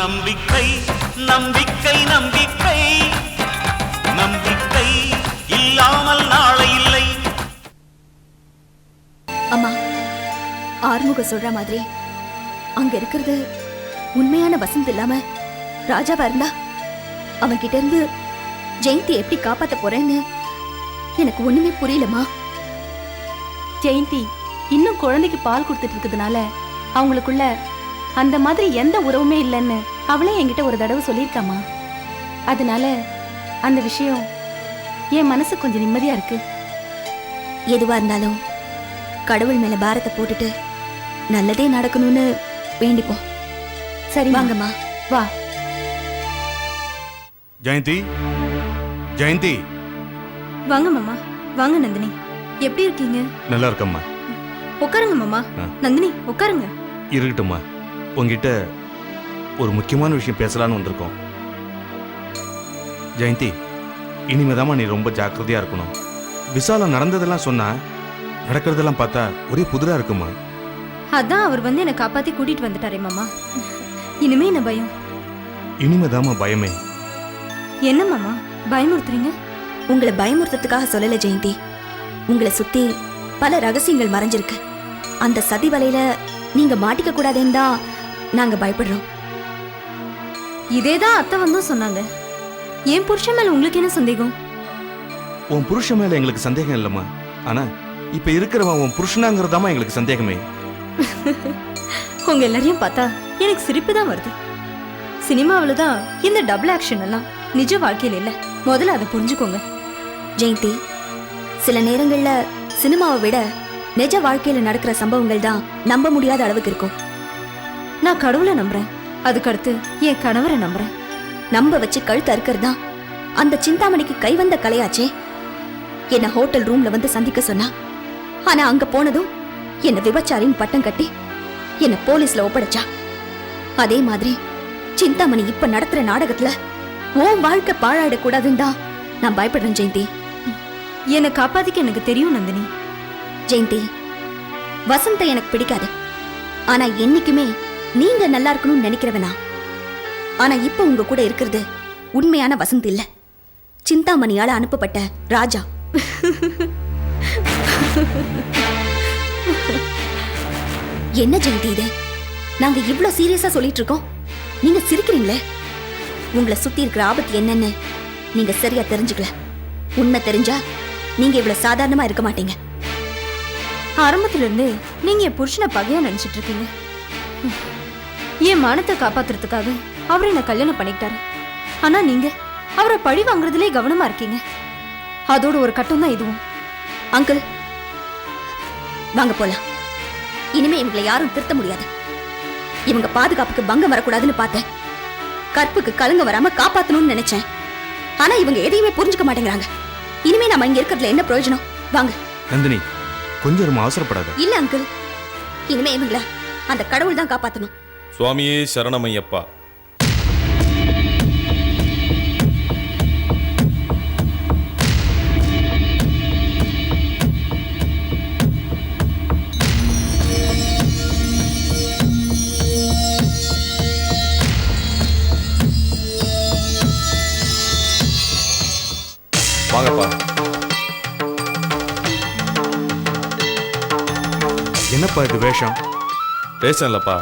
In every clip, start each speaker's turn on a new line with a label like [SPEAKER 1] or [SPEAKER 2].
[SPEAKER 1] நம்பிக்கை நம்பிக்கை நம்பிக்கை நம்பிக்கை இல்லாமல் நாளை இல்லை.
[SPEAKER 2] அம்மா, ஆறுமுக சொல்ற மாதிரி அங்க இருக்கிறது உண்மையான வசந்த் இல்லாம ராஜாவா இருந்தா அவன் கிட்ட இருந்து ஜெயந்தி எப்படி காப்பாத்த போறேன்னு எனக்கு ஒண்ணுமே புரியலமா.
[SPEAKER 3] ஜெயந்தி இன்னும் குழந்தைக்கு பால் கொடுத்துட்டு இருக்கிறதுனால அவங்களுக்குள்ள அந்த மாதிரி எந்த உறவுமே இல்லைன்னு அவளே என்கிட்ட ஒரு தடவை சொல்லியிருக்காமா. அதனால அந்த விஷயம் என் மனசு கொஞ்சம் நிம்மதியா இருக்கு.
[SPEAKER 2] எதுவா இருந்தாலும் கடவுள் மேல பாரத்தை போட்டுட்டு நல்லதே நடக்கணும்னு வேண்டிப்போம். சரி வாங்கம்மா, வா.
[SPEAKER 4] ஜெயந்தி, ஜெயந்தி.
[SPEAKER 5] வாங்க மாமா. வாங்க நந்தினி, எப்படி இருக்கீங்க?
[SPEAKER 4] நல்லா இருக்கம்மா.
[SPEAKER 5] உட்காருங்க மாமா. நந்தினி உட்காருங்க.
[SPEAKER 4] இருக்கட்டும்மா, உங்ககிட்ட ஒரு முக்கியமான விஷயம் பேசலான்னு வந்திருக்கோம். ஜெயந்தி, இனிமேதாம்மா நீ ரொம்ப ஜாக்கிரதையா இருக்கணும். விசால நடந்ததெல்லாம் சொன்னா நடக்கிறதெல்லாம் பார்த்தா ஒரே புதிரா இருக்குமா.
[SPEAKER 5] அதான் அவர் வந்து என்னை காப்பாத்தி கூட்டிட்டு வந்துட்டாரே மாமா. இனிமே என்ன பயம்?
[SPEAKER 4] இனிமேதாம்மா பயமே.
[SPEAKER 5] என்ன மாமா பயமுறுத்துறீங்க?
[SPEAKER 2] உங்களை பயமுறுத்துறதுக்காக சொல்லல ஜெயந்தி. உங்களை சுத்தி பல ரகசியங்கள் மறைஞ்சிருக்கு. அந்த சதி வலையில நீங்க மாட்டிக்க கூடாதுன்னு தான் நாங்க பயப்படுறோம்.
[SPEAKER 5] இதேதான் அத்தை வந்தும் சொன்னாங்க. என் புருஷன் மேல உங்களுக்கு என்ன சந்தேகம்?
[SPEAKER 4] உன் புருஷன் மேல எங்களுக்கு சந்தேகம் இல்லம்மா. ஆனா இப்ப இருக்கிறவன் உன் புருஷனாங்கிறதாமா எங்களுக்கு சந்தேகமே.
[SPEAKER 5] உங்க எல்லாரையும் பார்த்தா எனக்கு சிரிப்பு தான் வருது. சினிமாவில தான் இந்த டபுள் ஆக்ஷன் எல்லாம் நிஜ வாழ்க்கையில இல்ல. முதல்ல அதை புரிஞ்சுக்கோங்க.
[SPEAKER 2] ஜெயந்தி, சில நேரங்கள்ல சினிமாவை விட நிஜ வாழ்க்கையில நடக்கிற சம்பவங்கள் தான் நம்ப முடியாத அளவுக்கு இருக்கும்.
[SPEAKER 5] நான் கடவுளை நம்புறேன், அதுக்கடுத்து என் கணவரை நம்புறேன்.
[SPEAKER 2] நம்ப வச்சு கழுத்து அறுக்கிறது தான் அந்த சிந்தாமணிக்கு கைவந்த கலையாச்சே. என்ன ஹோட்டல் ரூம்ல வந்து சந்திக்க சொன்னா, ஆனா அங்க போனதும் என்ன விபச்சாரின் பட்டம் கட்டி என்ன போலீஸ்ல ஒப்படைச்சா. அதே மாதிரி சிந்தாமணி இப்ப நடத்துற நாடகத்துல உன் வாழ்க்கை பாழாயிடக்கூடாதுன்னு தான் நான் பயப்படுறேன் ஜெயந்தி.
[SPEAKER 5] என்னை காப்பாத்திக்க எனக்கு தெரியும் நந்தினி.
[SPEAKER 2] ஜெயந்தி, வசந்த எனக்கு பிடிக்காது. ஆனா என்னைக்குமே நீங்க நல்லா இருக்கணும்னு நினைக்கிறவனா. ஆனா இப்ப உங்க கூட இருக்கிறது உண்மையான வசந்த் இல்ல, சிந்தாமணியால அனுப்பப்பட்ட ராஜா. என்ன ஜெயந்தி இது? நாங்க இவ்வளவு சீரியஸா சொல்லிட்டு இருக்கோம், நீங்க சிரிக்கிறீங்களே. உங்களை சுத்தி இருக்கிற ஆபத்து என்னன்னு நீங்க சரியா தெரிஞ்சுக்கல. உண்மை தெரிஞ்சா நீங்க இவ்வளவு சாதாரணமா இருக்க மாட்டீங்க.
[SPEAKER 5] ஆரம்பத்துல இருந்து நீங்க என் புருஷனை பகையா நினைச்சிட்டு இருக்கீங்க. என் மானத்தை காப்பாத்துறதுக்காக அவர் என்ன கல்யாணம் பண்ணிக்கிட்டாரு. ஆனா நீங்க அவரை பழி வாங்குறதுலே கவனமா இருக்கீங்க. அதோட ஒரு கட்டம் தான் இதுவும்.
[SPEAKER 2] அங்கிள், வாங்க போலாம். இனிமே இவங்களை யாரும் திருத்த முடியாது. இவங்க பாதுகாப்புக்கு பங்கம் வரக்கூடாதுன்னு பார்த்தேன். கற்புக்கு கலங்க வராம காப்பாத்தணும்னு நினைச்சேன். ஆனா இவங்க எதையுமே புரிஞ்சுக்க மாட்டேங்கிறாங்க. இனிமே நம்ம இங்க இருக்கிறதுல என்ன பிரயோஜனம்? வாங்க.
[SPEAKER 4] நந்தினி, கொஞ்சம் அவசரப்படாத.
[SPEAKER 2] இல்ல அங்கிள், இனிமே இவங்கள அந்த கடவுள் தான் காப்பாத்தணும்.
[SPEAKER 6] சுவாமியே சரணமையப்பா. வாங்கப்பா.
[SPEAKER 4] என்னப்பா இது வேஷம்?
[SPEAKER 6] வேஷம் இல்லப்பா,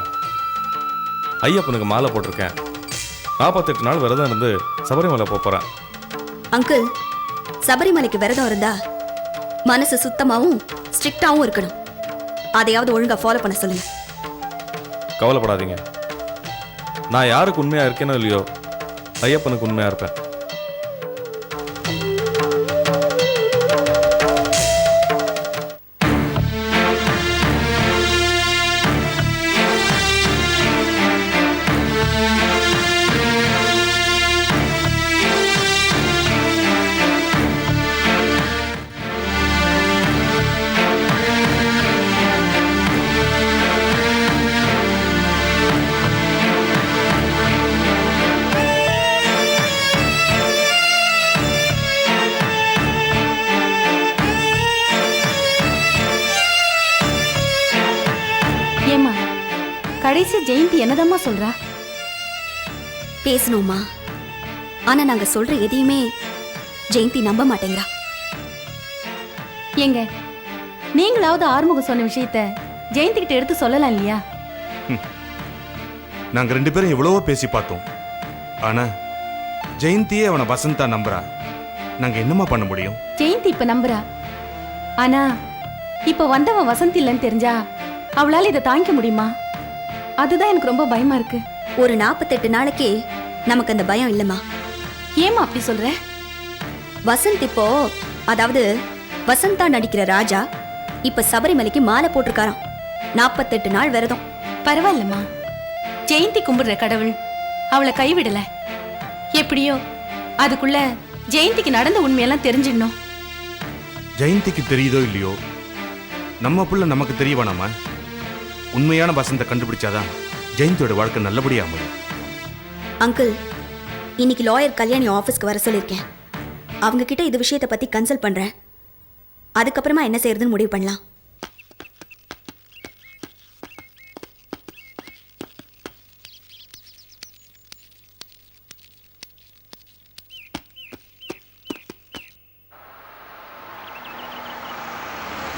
[SPEAKER 6] ஐயப்பனுக்கு மாலை போட்டிருக்கேன். 48 நாள் விரதம் இருந்து சபரிமலை போறேன்.
[SPEAKER 2] அங்கிள், சபரிமலைக்கு விரதம் இருந்தா மனசு சுத்தமாவும் ஸ்ட்ரிக்டாவும் இருக்கணும். அதையாவது ஒழுங்கா ஃபாலோ பண்ண சொல்லுங்க.
[SPEAKER 6] கவலைப்படாதீங்க, நான் யாருக்கு உண்மையா இருக்கேனோ இல்லையோ ஐயப்பனுக்கு உண்மையா இருப்பேன்.
[SPEAKER 3] கடைசி ஜெயந்தி என்னதாம்மா சொல்றா?
[SPEAKER 2] பேசணுமா? ஆனா நாங்க சொல்ற எதையுமே ஜெயந்தி நம்ப மாட்டேங்கிறா.
[SPEAKER 3] ஏங்க, நீங்களாவது ஆறுமுகம் சொன்ன விஷயத்த ஜெயந்தி கிட்ட எடுத்து சொல்லலாம் இல்லையா?
[SPEAKER 4] நாங்க 2 பேரும் எவ்வளவோ பேசி பார்த்தோம். ஆனா ஜெயந்தியே அவனை வசந்தா நம்புறா. நாங்க என்னமா பண்ண முடியும்?
[SPEAKER 3] ஜெயந்தி இப்ப நம்புறா. ஆனா இப்ப வந்தவன் வசந்த் இல்லைன்னு தெரிஞ்சா அவளால இதை தாங்கிக்க முடியுமா? அதுதான் எனக்கு ரொம்ப பயமா இருக்கு.
[SPEAKER 2] ஒரு 48 நாளைக்கு நமக்கு அந்த பயம் இல்லம்மா.
[SPEAKER 3] ஏமா அப்படி சொல்ற?
[SPEAKER 2] வசந்த் இப்போ, அதாவது வசந்தா நடிக்கிற ராஜா இப்ப சபரிமலைக்கு மாலை போட்டிருக்காராம். 48 நாள் விரதம்.
[SPEAKER 3] பரவாயில்லம்மா, ஜெயந்தி கும்பிடுற கடவுள் அவளை கைவிடல. எப்படியோ அதுக்குள்ள ஜெயந்திக்கு நடந்த உண்மையெல்லாம் தெரிஞ்சிடணும்.
[SPEAKER 4] ஜெயந்திக்கு தெரியுதோ இல்லையோ, நம்ம புள்ள நமக்கு தெரிய வேணாமா? உண்மையான வசந்த கண்டுபிடிச்சாதான் ஜெயந்தியோட வாழ்க்கை நல்லபடியா அமையும்.
[SPEAKER 2] அங்கிள், இன்னைக்கு லாயர் கல்யாணி ஆபீஸ்க்கு வர சொல்லியிருக்கேன். அவங்க கிட்ட இது விஷயத்தை பத்தி கன்சல்ட் பண்றேன். அதுக்கப்புறமா என்ன செய்யறதுன்னு முடிவு பண்ணலாம்.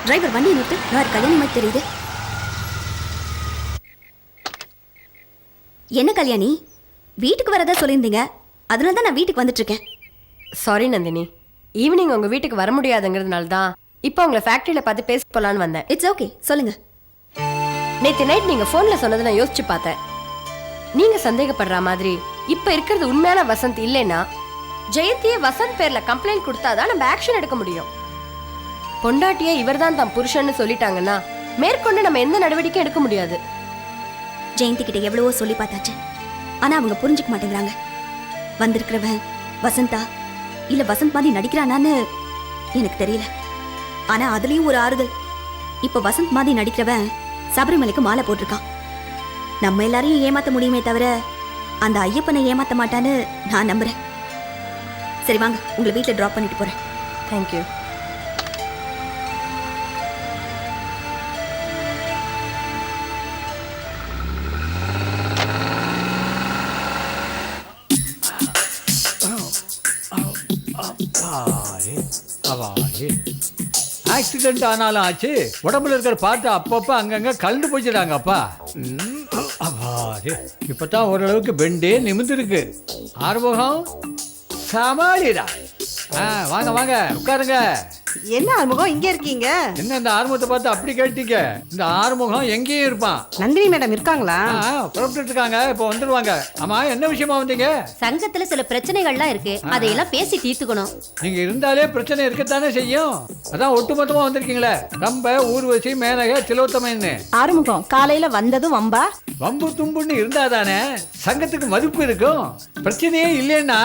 [SPEAKER 2] டிரைவர் வண்டி நிறுத்து. லாயர் கல்யாணி மாதிரி தெரியுது. என்ன கல்யாணி, வீட்டுக்கு வரதா சொல்லியிருந்தீங்க. அதனால தான் நான் வீட்டுக்கு வந்துட்டு இருக்கேன்.
[SPEAKER 7] சாரி நந்தினி, ஈவினிங் உங்க வீட்டுக்கு வர முடியாதுங்கிறதுனால தான் இப்போ உங்களை ஃபேக்டரியில பார்த்து பேச போலான்னு வந்தேன்.
[SPEAKER 2] இட்ஸ் ஓகே, சொல்லுங்க.
[SPEAKER 7] நேற்று நைட் நீங்க போன்ல சொன்னதை நான் யோசிச்சு பார்த்தேன். நீங்க சந்தேகப்படுற மாதிரி இப்ப இருக்கிறது உண்மையான வசந்த் இல்லைன்னா ஜெயந்தியே வசந்த் பேர்ல கம்ப்ளைண்ட் கொடுத்தாதான் நம்ம ஆக்ஷன் எடுக்க முடியும். பொண்டாட்டியே இவர்தான் தான் புருஷன்னு சொல்லிட்டாங்கன்னா மேற்கொண்டு நம்ம எந்த நடவடிக்கையும் எடுக்க முடியாது.
[SPEAKER 2] ஜெயந்தி கிட்ட எவ்வளவோ சொல்லி பார்த்தாச்சு. ஆனா அவங்க புரிஞ்சுக்க மாட்டேங்கிறாங்க. வந்திருக்கிறவன் வசந்தா இல்ல வசந்த் மாதிரி நடிக்கிறானான்னு எனக்கு தெரியல. ஆனா அதுலயும் ஒரு ஆறுதல், இப்ப வசந்த் மாதிரி நடிக்கிறவன் சபரிமலைக்கு மாலை போட்டிருக்கான். நம்ம எல்லாரையும் ஏமாத்த முடியுமே தவிர அந்த ஐயப்பனை ஏமாத்த மாட்டான்னு நான் நம்புறேன். சரி வாங்க, உங்களை வீட்டுல டிராப் பண்ணிட்டு போறேன்.
[SPEAKER 7] தேங்க்யூ.
[SPEAKER 8] ஆக்சிடென்ட் ஆனாலும் ஆச்சு, உடம்புல இருக்கிற பார்த்து அப்பப்போ அங்கங்க கலந்து போச்சுடாங்கப்பா. இப்பதான் ஓரளவுக்கு பெண்டே நிமிர்ந்துருக்கு. ஆறுமுகம் சமாளிடா. வாங்க வாங்க உட்காருங்க.
[SPEAKER 9] என்ன ஆறுமுகம் இங்க இருக்கீங்க?
[SPEAKER 8] என்ன இந்த ஆறுமுகத்தை பார்த்து அப்படி கேட்டீங்க? இந்த ஆறுமுகம் எங்கேயும் இருப்பான்.
[SPEAKER 9] நந்தினி மேடம் இருக்காங்களா?
[SPEAKER 8] புறப்பட்டு இருக்காங்க, இப்போ வந்துருவாங்க. ஆமா, என்ன விஷயமா வந்தீங்க?
[SPEAKER 10] சங்கத்துல சில பிரச்சனைகள்லாம் இருக்கு, அதையெல்லாம் பேசி தீர்த்துக்கணும்.
[SPEAKER 8] நீங்க இருந்தாலே பிரச்சனை இருக்கத்தானே செய்யும். அதான் ஒட்டுமொத்தமா வந்திருக்கீங்களே. ரம்ப, ஊர்வசி, மேனக, திலோத்தமன்னு.
[SPEAKER 9] ஆறுமுகம் காலையில வந்ததும் வம்பா?
[SPEAKER 8] வம்பு தும்புன்னு இருந்தாதானே சங்கத்துக்கு மதிப்பு இருக்கும். பிரச்சனையே இல்லைன்னா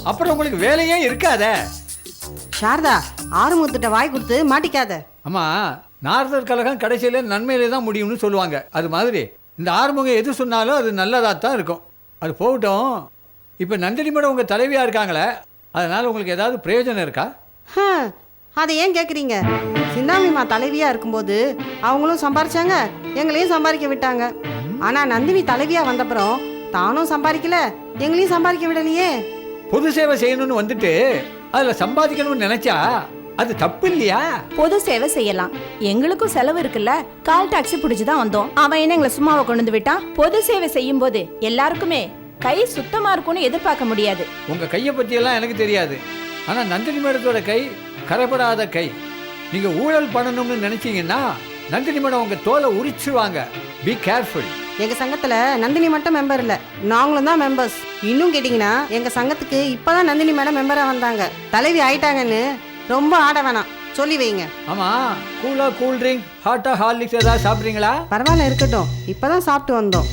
[SPEAKER 8] அப்புறம் உங்களுக்கு வேலையே இருக்காதே.
[SPEAKER 9] சாரதா, ஆறுமுகத்திட்ட வாய் கொடுத்து மாட்டிக்காத.
[SPEAKER 8] ஆமா, நாரதர் கழகம் கடைசியில நன்மையிலே தான் முடியும்னு சொல்லுவாங்க. அது மாதிரி இந்த ஆறுமுகம் எது சொன்னாலும் அது நல்லதாக தான் இருக்கும். அது போகட்டும். இப்போ நந்தினி மேடம் உங்கள் தலைவியாக இருக்காங்களே, அதனால் உங்களுக்கு ஏதாவது பிரயோஜனம் இருக்கா?
[SPEAKER 9] அதை ஏன் கேட்குறீங்க? சிந்தாமிமா தலைவியா இருக்கும்போது அவங்களும் சம்பாரிச்சாங்க, எங்களையும் சம்பாதிக்க விட்டாங்க. ஆனால் நந்தினி தலைவியா வந்தப்புறம் தானும் சம்பாதிக்கல, எங்களையும் சம்பாதிக்க விடலையே.
[SPEAKER 8] பொது சேவை செய்யணும்னு வந்துட்டு அதில் சம்பாதிக்கணும்னு நினைச்சா அது தப்பு இல்லையா?
[SPEAKER 5] பொது சேவை செய்யலாம், எங்களுக்கும் செலவு இருக்குல்ல. கால் டாக்ஸி பிடிச்சுதான் வந்தோம். அவன் என்ன எங்களை சும்மாவை கொண்டு வந்து விட்டான்? பொது சேவை செய்யும் போது எல்லாருக்குமே கை சுத்தமா இருக்கும்னு எதிர்பார்க்க முடியாது.
[SPEAKER 8] உங்க கையை பற்றியெல்லாம் எனக்கு தெரியாது. ஆனா நந்தினி மேடத்தோட கை கரைபடாத கை. நீங்க ஊழல் பண்ணணும்னு நினைச்சீங்கன்னா நந்தினி மேடம் உங்க தோலை உரிச்சுவாங்க. Be careful.
[SPEAKER 9] எங்க சங்கத்துல நந்தினி மட்டும் மெம்பர் இல்ல, நாங்களும் தான் மெம்பர்ஸ். இன்னும் கேட்டீங்கன்னா எங்க சங்கத்துக்கு இப்பதான் நந்தினி மேடம் மெம்பரா வந்தாங்க. தலைவி ஆயிட்டாங்கன்னு ரொம்ப ஆட வேணாம், சொல்லி வைங்க.
[SPEAKER 8] ஆமா, கூலா கூல் ட்ரிங்க், ஹாட்டா ஹார்லிக்ஸ் ஏதாவது சாப்பிட்றீங்களா?
[SPEAKER 9] பரவாயில்ல, இருக்கட்டும். இப்பதான் சாப்பிட்டு வந்தோம்.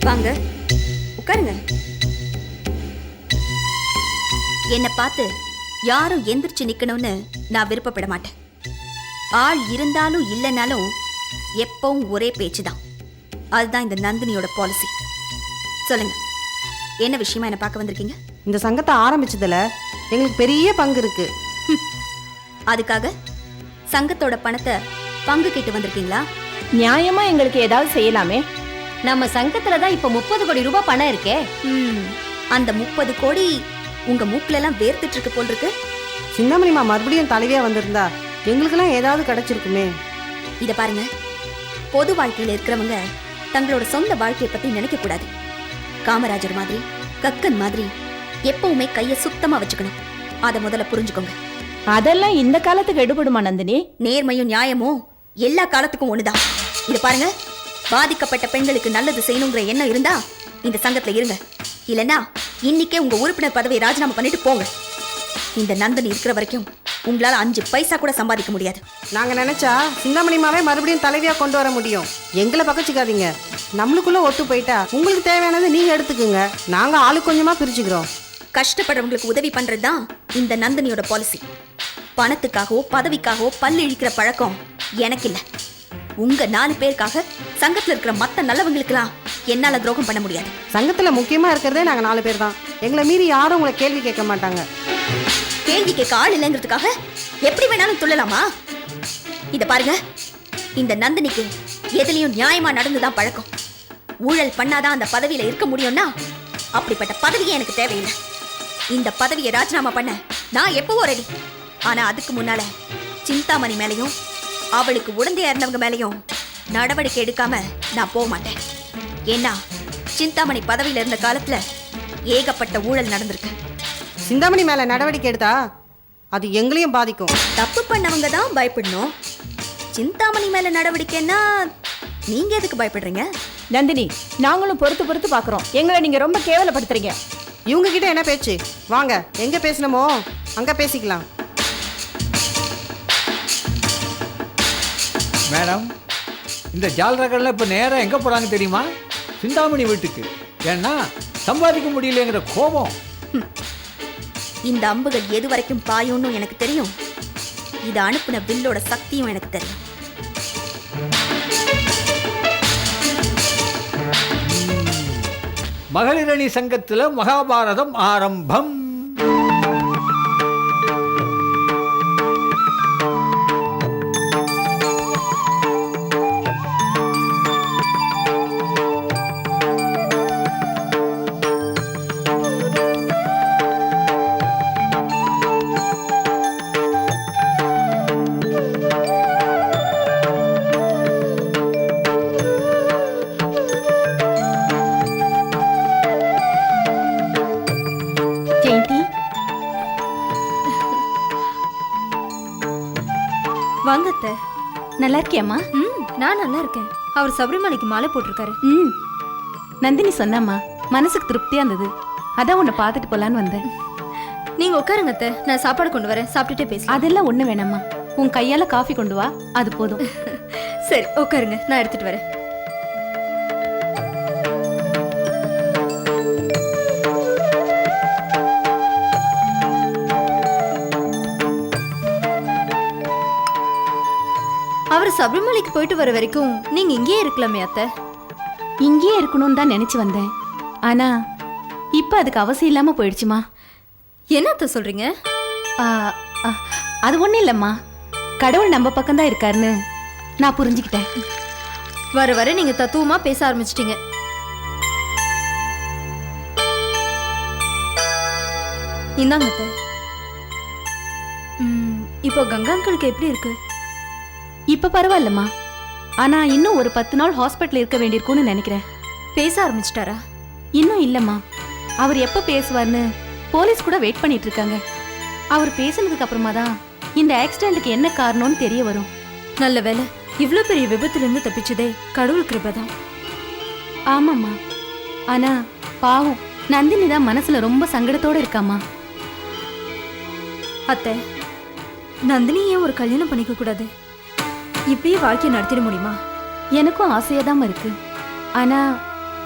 [SPEAKER 2] வாங்க உட்காருங்க. என்னை பார்த்து யாரும் எந்திரிச்சு நிக்கணும்னு நான் விருப்பப்பட மாட்டேன். ஆள் இருந்தாலும் இல்லைனாலும் எப்பவும் ஒரே பேச்சு தான். அதுதான் இந்த நந்தினியோட பாலிசி. சொல்லுங்க, என்ன விஷயமா என்ன பார்க்க வந்திருக்கீங்க?
[SPEAKER 9] இந்த சங்கத்தை ஆரம்பிச்சதுல எங்களுக்கு பெரிய பங்கு இருக்கு.
[SPEAKER 2] அதுக்காக சங்கத்தோட பணத்தை பங்கு கேட்டு வந்திருக்கீங்களா?
[SPEAKER 3] நியாயமா எங்களுக்கு ஏதாவது செய்யலாமே.
[SPEAKER 10] நம்ம சங்கத்துல தான் இப்ப 30 கோடி ரூபாய் பணம் இருக்கே.
[SPEAKER 2] அந்த 30 கோடி உங்க மூக்குல எல்லாம் வேர்த்துட்டு இருக்கு போல் இருக்கு.
[SPEAKER 9] சிந்தாமணிமா மறுபடியும் தலைவியா வந்திருந்தா எங்களுக்கெல்லாம் ஏதாவது கிடைச்சிருக்குமே.
[SPEAKER 2] இத பாருங்க, பொது வாழ்க்கையில இருக்கிறவங்க தங்களோட சொந்த வாழ்க்கையை பத்தி நினைக்க கூடாது. காமராஜர் மாதிரி, கக்கன் மாதிரி எப்பவுமே கைய சுத்தமா வச்சுக்கணும். அத முதல்ல புரிஞ்சுக்கோங்க.
[SPEAKER 3] அதெல்லாம் இந்த காலத்துக்கு எடுபடுமா நந்தினி?
[SPEAKER 2] நேர்மையும் நியாயமும் எல்லா காலத்துக்கும் ஒண்ணுதான். இது பாருங்க, பாதிக்கப்பட்ட பெண்களுக்கு நல்லது செய்யணுங்கிற எண்ணம் இருந்தா இந்த சங்கத்துல இருங்க. இல்லனா இன்னைக்கே உங்க உறுப்பினர் பதவியை ராஜினாமா பண்ணிட்டு போங்க. இந்த நந்தினி இருக்கிற வரைக்கும் உங்களால 5 பைசா கூட சம்பாதிக்க முடியாது.
[SPEAKER 9] நாங்க நினைச்சா சிந்தாமணிமாவே மறுபடியும் தலைவியா கொண்டு வர முடியும். எங்களை பக்கச்சிக்காதீங்க. நம்மளுக்குள்ள ஒத்து போயிட்டா உங்களுக்கு தேவையானது நீங்க எடுத்துக்குங்க. நாங்க ஆளு கொஞ்சமா பிரிச்சுக்கிறோம்.
[SPEAKER 2] கஷ்டப்படுறவங்களுக்கு உதவி பண்றதுதான் இந்த நந்தினியோட பாலிசி. பணத்துக்காகவோ பதவிக்காகவோ பல்லு இழிக்கிற பழக்கம் எனக்கு இல்ல. உங்க 4 பேருக்காக சங்கத்துல இருக்கிற மத்த நல்லவங்களுக்கெல்லாம் என்னால துரோகம் பண்ண முடியாது.
[SPEAKER 9] சங்கத்துல முக்கியமா இருக்கிறதே நாங்க 4 பேர் தான். எங்களை மீறி யாரும் உங்களை கேள்வி கேட்க மாட்டாங்க.
[SPEAKER 2] கேள்வி கேட்க ஆள் இல்லைங்கிறதுக்காக எப்படி வேணாலும் துள்ளலாமா? இத பாருங்க, இந்த நந்தினிக்கு எதுலயும் நியாயமா நடந்துதான் பழக்கம். ஊழல் பண்ணாதான் அந்த பதவியில இருக்க முடியும்னா அப்படிப்பட்ட பதவியே எனக்கு தேவையில்லை. இந்த பதவியை ராஜினாமா பண்ண நான் எப்பவோ ரெடி. ஆனா அதுக்கு முன்னால சிந்தாமணி மேலையும் அவளுக்கு உடந்தையா இருந்தவங்க மேலையும் நடவடிக்கை எடுக்காம நான் போக மாட்டேன். ஏன்னா சிந்தாமணி பதவியில இருந்த காலத்துல ஏகப்பட்ட ஊழல் நடந்திருக்கு.
[SPEAKER 9] சிந்தாமணி மேல நடவடிக்கை எடுத்தா அது எங்களையும் பாதிக்கும்.
[SPEAKER 2] தப்பு பண்ணவங்க தான் பயப்படணும். சிந்தாமணி மேல நடவடிக்கைன்னா நீங்க எதுக்கு பயப்படுறீங்க?
[SPEAKER 3] நந்தினி, நாங்களும் பொறுத்து பொறுத்து பாக்குறோம். எங்களை நீங்க ரொம்ப கேவலப்படுத்துறீங்க.
[SPEAKER 9] இவங்க கிட்ட என்ன பேச்சு? வாங்க, எங்க பேசணுமோ அங்க பேசிக்கலாம்.
[SPEAKER 8] மேடம், இந்த ஜால்ரகள்லாம் இப்போ நேராக எங்கே போகிறாங்க தெரியுமா? சிந்தாமணி வீட்டுக்கு. ஏன்னா சம்பாதிக்க முடியலங்கிற கோபம்.
[SPEAKER 2] இந்த அம்புகள் எது வரைக்கும் பாயும்னு எனக்கு தெரியும். இது அனுப்புன வில்லோட சக்தியும் எனக்கு தெரியும்.
[SPEAKER 8] மகளிரணி சங்கத்தில் மகாபாரதம் ஆரம்பம்.
[SPEAKER 5] வாங்க அத்தை.
[SPEAKER 3] நல்லா இருக்கியாம்மா?
[SPEAKER 5] நான் நல்லா இருக்கேன். அவர் சபரிமலைக்கு மாலை போட்டிருக்காரு.
[SPEAKER 3] நந்தினி சொன்னாம்மா, மனசுக்கு திருப்தியா இருந்தது. அதான் உன்னை பார்த்துட்டு போலான்னு வந்தேன்.
[SPEAKER 5] நீங்க உட்காருங்க அத்தை, நான் சாப்பாடு கொண்டு வரேன். சாப்பிட்டுட்டே பேசலாம்.
[SPEAKER 3] அதெல்லாம் ஒண்ணு வேணாம்மா. உன் கையால காஃபி கொண்டு வா, அது போதும்.
[SPEAKER 5] சரி உட்காருங்க, நான் எடுத்துட்டு வரேன். அவர் சபரிமலைக்கு போயிட்டு வர வரைக்கும் நீங்க இங்கேயே இருக்கலாமே அத்தை.
[SPEAKER 3] இங்கேயே இருக்கணும்னு தான் நினைச்சு வந்தேன். ஆனா இப்ப அதுக்கு அவசியம் இல்லாம போயிடுச்சுமா.
[SPEAKER 5] என்ன அத்தை சொல்றீங்க?
[SPEAKER 3] ஆ, ஆ, அது ஒண்ணும் இல்லம்மா. கடவுள் நம்ம பக்கம் தான் இருக்காருன்னு நான் புரிஞ்சுக்கிட்டேன்.
[SPEAKER 5] வர வர நீங்க தத்துவமா பேச ஆரம்பிச்சிட்டீங்க. இந்தாங்க அத்தை. இப்போ கங்கா அங்கிளுக்கு எப்படி இருக்கு?
[SPEAKER 3] இப்ப பரவாயில்லம்மா. ஆனா இன்னும் ஒரு 10 நாள் ஹாஸ்பிட்டல் இருக்க வேண்டியிருக்கும்னு நினைக்கிறேன்.
[SPEAKER 5] பேச ஆரம்பிச்சிட்டாரா?
[SPEAKER 3] இன்னும் இல்லம்மா. அவர் எப்ப பேசுவார்னு போலீஸ் கூட வெயிட் பண்ணிட்டு இருக்காங்க. அவர் பேசினதுக்கு அப்புறமா தான் இந்த ஆக்சிடென்ட்டுக்கு என்ன காரணம்னு தெரிய வரும்.
[SPEAKER 5] நல்ல வேலை, இவ்ளோ பெரிய விபத்துல இருந்து தப்பிச்சதே கடவுள் கிருபைதான்.
[SPEAKER 3] ஆமாம்மா. ஆனா பாவம் நந்தினி தான் மனசுல ரொம்ப சங்கடத்தோட இருக்காமா.
[SPEAKER 5] அத்தை, நந்தினி ஏன் ஒரு கல்யாணம் பண்ணிக்க கூடாது? இப்படியே வாழ்க்கையை நடத்திட முடியுமா?
[SPEAKER 3] எனக்கும் ஆசையாதான் இருக்கு. ஆனா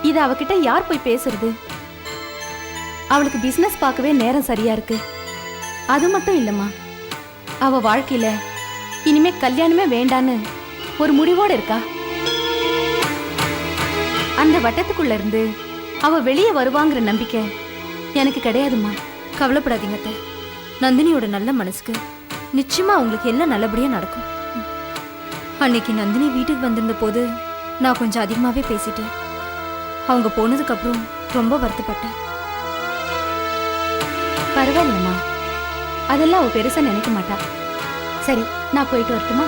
[SPEAKER 3] இது அவகிட்ட யார் போய் பேசுறது? அவளுக்கு பிசினஸ் பார்க்கவே நேரம் சரியா இருக்கு. அது மட்டும் இல்லம்மா, அவ வாழ்க்கையில இனிமே கல்யாணமே வேண்டான்னு ஒரு முடிவோட இருக்கா. அந்த வட்டத்துக்குள்ள இருந்து அவ வெளியே வருவாங்கிற நம்பிக்கை எனக்கு கிடையாதுமா.
[SPEAKER 5] கவலைப்படாதீங்க அத்தை. நந்தினியோட நல்ல மனசுக்கு நிச்சயமா உங்களுக்கு எல்லாம் நல்லபடியா நடக்கும். அன்னைக்கு நந்தினி வீட்டுக்கு வந்திருந்த போது நான் கொஞ்சம் அதிகமாகவே பேசிட்டேன். அவங்க போனதுக்கப்புறம் ரொம்ப வருத்தப்பட்டேன்.
[SPEAKER 3] பரவாயில்லம்மா, அதெல்லாம் அவ பெருசா நினைக்க மாட்டா. சரி, நான் போயிட்டு வரட்டுமா?